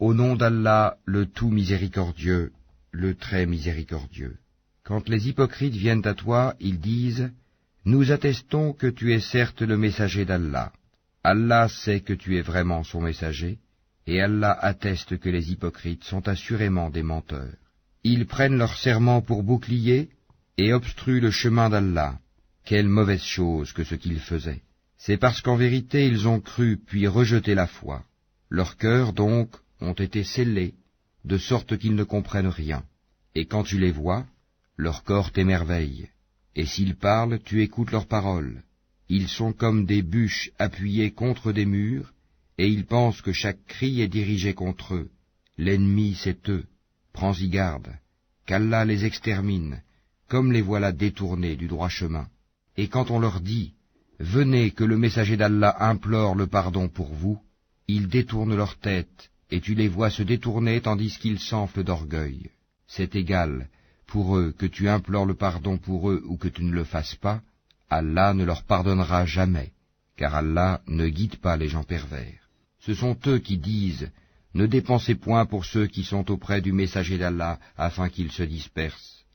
Au nom d'Allah, le tout miséricordieux, le très miséricordieux. Quand les hypocrites viennent à toi, ils disent « Nous attestons que tu es certes le messager d'Allah. Allah sait que tu es vraiment son messager, et Allah atteste que les hypocrites sont assurément des menteurs. Ils prennent leur serment pour bouclier et obstruent le chemin d'Allah. Quelle mauvaise chose que ce qu'ils faisaient. C'est parce qu'en vérité ils ont cru puis rejeté la foi. Leurs cœurs donc ont été scellés, de sorte qu'ils ne comprennent rien. Et quand tu les vois, leur corps t'émerveille. Et s'ils parlent, tu écoutes leurs paroles. Ils sont comme des bûches appuyées contre des murs, et ils pensent que chaque cri est dirigé contre eux. L'ennemi, c'est eux. Prends-y garde, qu'Allah les extermine, comme les voilà détournés du droit chemin. Et quand on leur dit « Venez que le messager d'Allah implore le pardon pour vous », ils détournent leur tête, et tu les vois se détourner tandis qu'ils s'enflent d'orgueil. C'est égal, pour eux, que tu implores le pardon pour eux ou que tu ne le fasses pas, Allah ne leur pardonnera jamais, car Allah ne guide pas les gens pervers. Ce sont eux qui disent « Ne dépensez point pour ceux qui sont auprès du messager d'Allah, afin qu'ils se dispersent. »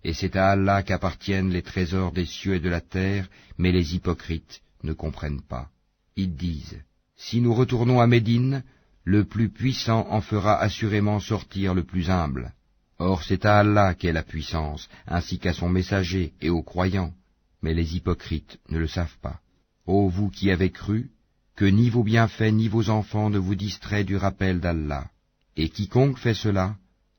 Et c'est à Allah qu'appartiennent les trésors des cieux et de la terre, mais les hypocrites ne comprennent pas. Ils disent « Si nous retournons à Médine, le plus puissant en fera assurément sortir le plus humble. » Or c'est à Allah qu'est la puissance, ainsi qu'à son messager et aux croyants, mais les hypocrites ne le savent pas. Ô vous qui avez cru, que ni vos bienfaits ni vos enfants ne vous distraient du rappel d'Allah. Et quiconque fait cela,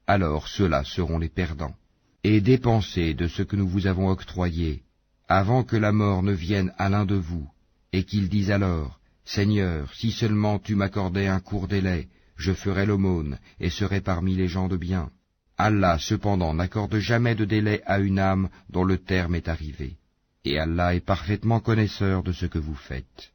alors ceux-là seront les perdants. Et dépensez de ce que nous vous avons octroyé, avant que la mort ne vienne à l'un de vous, et qu'il dise alors, « Seigneur, si seulement tu m'accordais un court délai, je ferais l'aumône, et serais parmi les gens de bien. » Allah cependant n'accorde jamais de délai à une âme dont le terme est arrivé. Et Allah est parfaitement connaisseur de ce que vous faites.